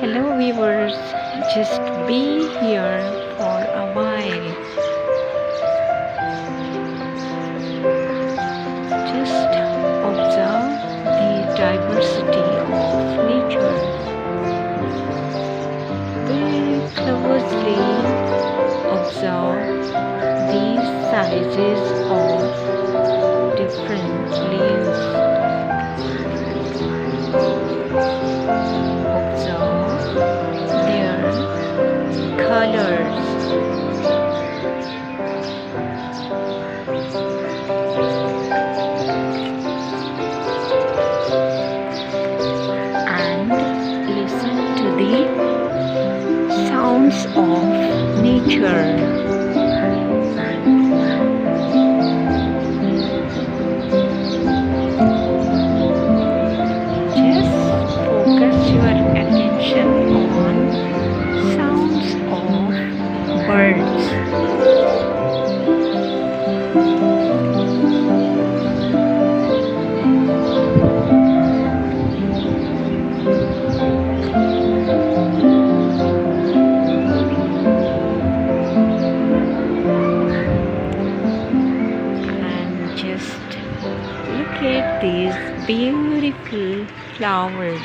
Hello viewers, just be here for a while. Just observe the diversity of nature. Very closely observe the sizes of different leaves. Observe their colors. And listen to the sounds of nature. Just focus your attention on sounds of birds. And just look at these beautiful flowers.